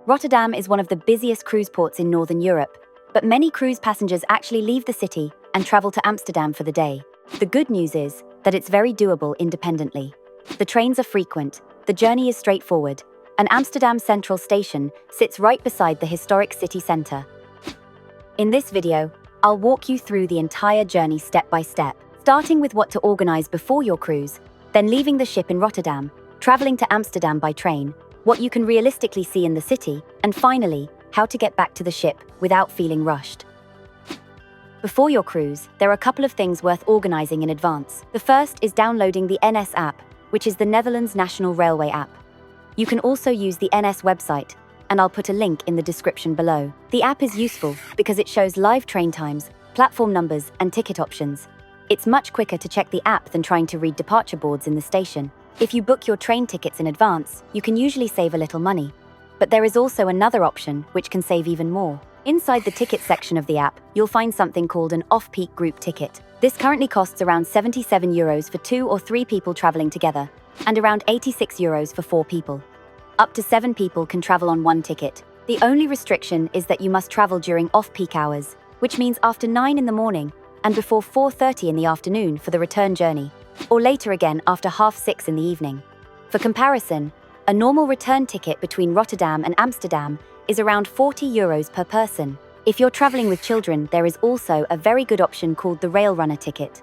Rotterdam is one of the busiest cruise ports in Northern Europe, but many cruise passengers actually leave the city and travel to Amsterdam for the day. The good news is that it's very doable independently. The trains are frequent, the journey is straightforward, and Amsterdam Central station sits right beside the historic city centre. In this video, I'll walk you through the entire journey step by step, starting with what to organise before your cruise, then leaving the ship in Rotterdam, travelling to Amsterdam by train, what you can realistically see in the city, and finally, how to get back to the ship without feeling rushed. Before your cruise, there are a couple of things worth organising in advance. The first is downloading the NS app, which is the Netherlands National Railway app. You can also use the NS website, and I'll put a link in the description below. The app is useful because it shows live train times, platform numbers, and ticket options. It's much quicker to check the app than trying to read departure boards in the station. If you book your train tickets in advance, you can usually save a little money. But there is also another option which can save even more. Inside the ticket section of the app, you'll find something called an off-peak group ticket. This currently costs around €77 for 2 or 3 people traveling together, and around €86 for 4 people. Up to 7 people can travel on one ticket. The only restriction is that you must travel during off-peak hours, which means after 9 in the morning and before 4:30 in the afternoon for the return journey, or later again after 6:30 in the evening. For comparison, a normal return ticket between Rotterdam and Amsterdam is around €40 per person. If you're traveling with children, there is also a very good option called the Rail Runner ticket.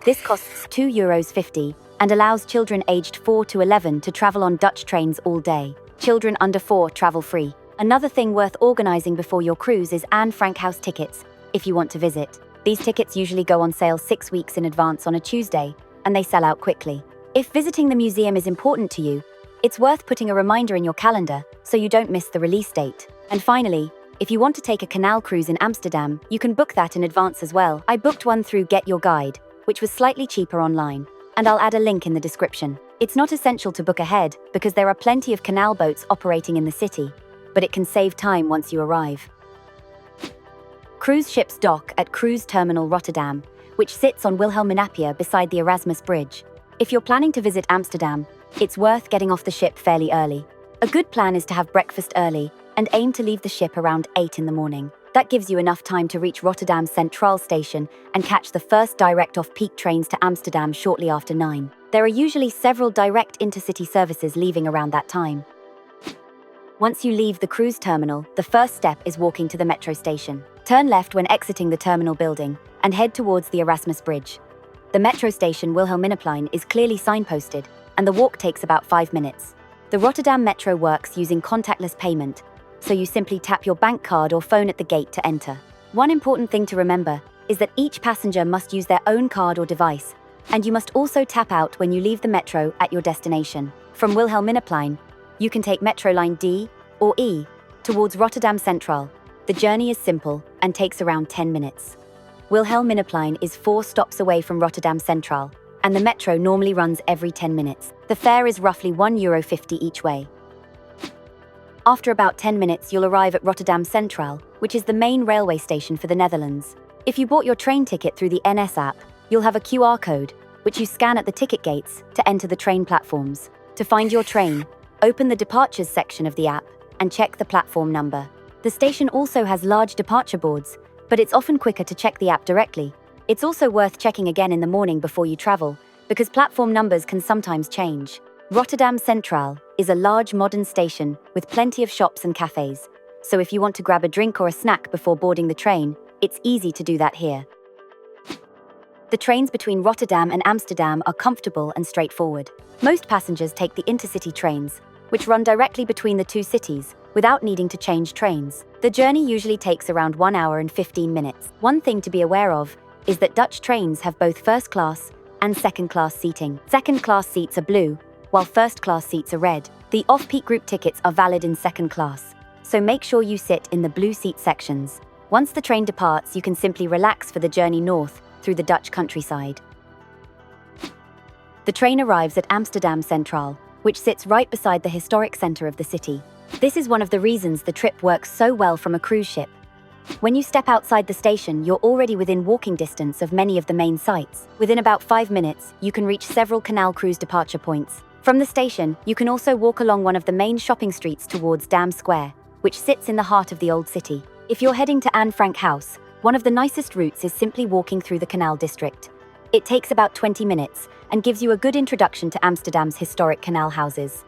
This costs €2.50 and allows children aged 4 to 11 to travel on Dutch trains all day. Children under 4 travel free. Another thing worth organising before your cruise is Anne Frank House tickets, if you want to visit. These tickets usually go on sale 6 weeks in advance on a Tuesday, and they sell out quickly. If visiting the museum is important to you, it's worth putting a reminder in your calendar so you don't miss the release date. And finally, if you want to take a Canal cruise in Amsterdam, you can book that in advance as well. I booked one through Get Your Guide, which was slightly cheaper online, and I'll add a link in the description. It's not essential to book ahead because there are plenty of canal boats operating in the city, but it can save time once you arrive. Cruise ships dock at Cruise Terminal Rotterdam, which sits on Wilhelminaplein beside the Erasmus Bridge. If you're planning to visit Amsterdam, it's worth getting off the ship fairly early. A good plan is to have breakfast early and aim to leave the ship around 8 in the morning. That gives you enough time to reach Rotterdam Centraal station and catch the first direct off-peak trains to Amsterdam shortly after 9. There are usually several direct intercity services leaving around that time. Once you leave the cruise terminal, the first step is walking to the metro station. Turn left when exiting the terminal building and head towards the Erasmus Bridge. The metro station Wilhelminaplein is clearly signposted, and the walk takes about 5 minutes. The Rotterdam Metro works using contactless payment, so you simply tap your bank card or phone at the gate to enter. One important thing to remember is that each passenger must use their own card or device, and you must also tap out when you leave the metro at your destination. From Wilhelminaplein, you can take Metro Line D or E towards Rotterdam Centraal. The journey is simple and takes around 10 minutes. Wilhelminaplein is 4 stops away from Rotterdam Centraal, and the metro normally runs every 10 minutes. The fare is roughly €1.50 each way. After about 10 minutes, you'll arrive at Rotterdam Centraal, which is the main railway station for the Netherlands. If you bought your train ticket through the NS app, you'll have a QR code, which you scan at the ticket gates to enter the train platforms. To find your train, open the departures section of the app and check the platform number. The station also has large departure boards, but it's often quicker to check the app directly. It's also worth checking again in the morning before you travel, because platform numbers can sometimes change. Rotterdam Centraal is a large modern station with plenty of shops and cafes, so if you want to grab a drink or a snack before boarding the train, it's easy to do that here. The trains between Rotterdam and Amsterdam are comfortable and straightforward. Most passengers take the intercity trains, which run directly between the two cities, without needing to change trains. The journey usually takes around 1 hour and 15 minutes. One thing to be aware of is that Dutch trains have both first class and second class seating. Second class seats are blue, while first class seats are red. The off-peak group tickets are valid in second class, so make sure you sit in the blue seat sections. Once the train departs, you can simply relax for the journey north through the Dutch countryside. The train arrives at Amsterdam Centraal, which sits right beside the historic centre of the city. This is one of the reasons the trip works so well from a cruise ship. When you step outside the station, you're already within walking distance of many of the main sites. Within about 5 minutes, you can reach several Canal cruise departure points. From the station, you can also walk along one of the main shopping streets towards Dam Square, which sits in the heart of the old city. If you're heading to Anne Frank House, one of the nicest routes is simply walking through the Canal district. It takes about 20 minutes and gives you a good introduction to Amsterdam's historic canal houses.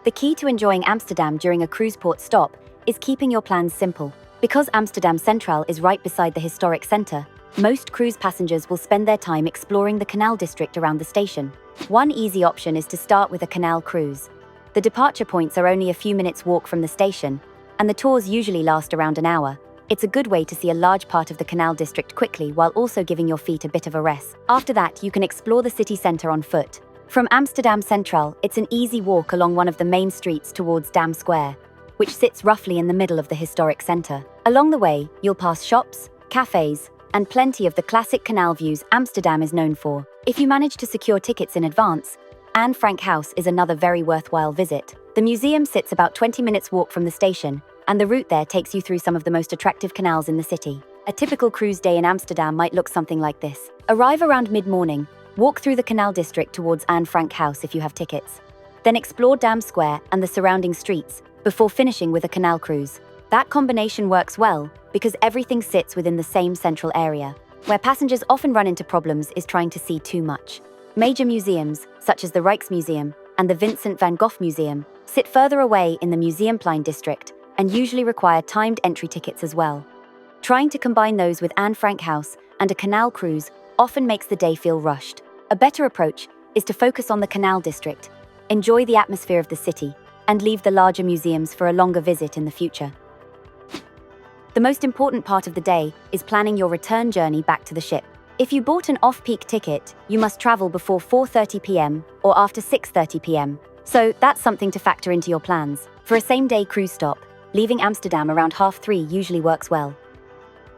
The key to enjoying Amsterdam during a cruise port stop is keeping your plans simple. Because Amsterdam Centraal is right beside the historic center, most cruise passengers will spend their time exploring the canal district around the station. One easy option is to start with a canal cruise. The departure points are only a few minutes walk from the station, and the tours usually last around an hour. It's a good way to see a large part of the canal district quickly while also giving your feet a bit of a rest. After that, you can explore the city center on foot. From Amsterdam Centraal, it's an easy walk along one of the main streets towards Dam Square, which sits roughly in the middle of the historic center. Along the way, you'll pass shops, cafes, and plenty of the classic canal views Amsterdam is known for. If you manage to secure tickets in advance, Anne Frank House is another very worthwhile visit. The museum sits about 20 minutes walk from the station, and the route there takes you through some of the most attractive canals in the city. A typical cruise day in Amsterdam might look something like this. Arrive around mid-morning, walk through the canal district towards Anne Frank House if you have tickets. Then explore Dam Square and the surrounding streets, before finishing with a canal cruise. That combination works well because everything sits within the same central area. Where passengers often run into problems is trying to see too much. Major museums, such as the Rijksmuseum and the Vincent van Gogh Museum, sit further away in the Wilhelminaplein district and usually require timed entry tickets as well. Trying to combine those with Anne Frank House and a canal cruise often makes the day feel rushed. A better approach is to focus on the canal district, enjoy the atmosphere of the city, and leave the larger museums for a longer visit in the future. The most important part of the day is planning your return journey back to the ship. If you bought an off-peak ticket, you must travel before 4:30 p.m. or after 6:30 p.m. So that's something to factor into your plans. For a same-day cruise stop, leaving Amsterdam around 3:30 usually works well.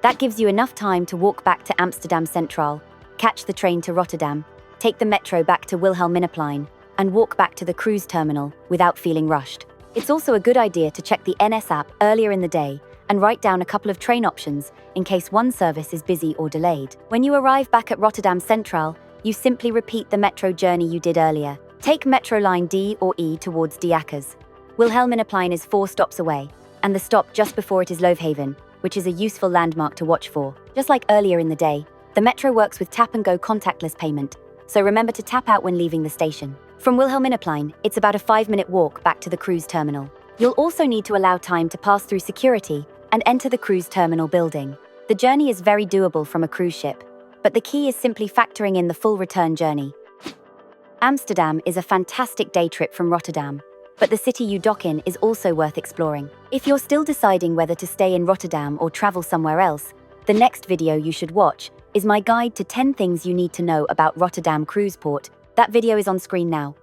That gives you enough time to walk back to Amsterdam Centraal, catch the train to Rotterdam, take the metro back to Wilhelminaplein, and walk back to the cruise terminal without feeling rushed. It's also a good idea to check the NS app earlier in the day and write down a couple of train options in case one service is busy or delayed. When you arrive back at Rotterdam Centraal, you simply repeat the metro journey you did earlier. Take metro line D or E towards De Akkers. Wilhelminaplein is 4 stops away, and the stop just before it is Loofhaven, which is a useful landmark to watch for. Just like earlier in the day, the metro works with tap-and-go contactless payment, so remember to tap out when leaving the station. From Wilhelminaplein, it's about a 5-minute walk back to the cruise terminal. You'll also need to allow time to pass through security and enter the cruise terminal building. The journey is very doable from a cruise ship, but the key is simply factoring in the full return journey. Amsterdam is a fantastic day trip from Rotterdam, but the city you dock in is also worth exploring. If you're still deciding whether to stay in Rotterdam or travel somewhere else, the next video you should watch is my guide to 10 things you need to know about Rotterdam Cruise Port. That video is on screen now.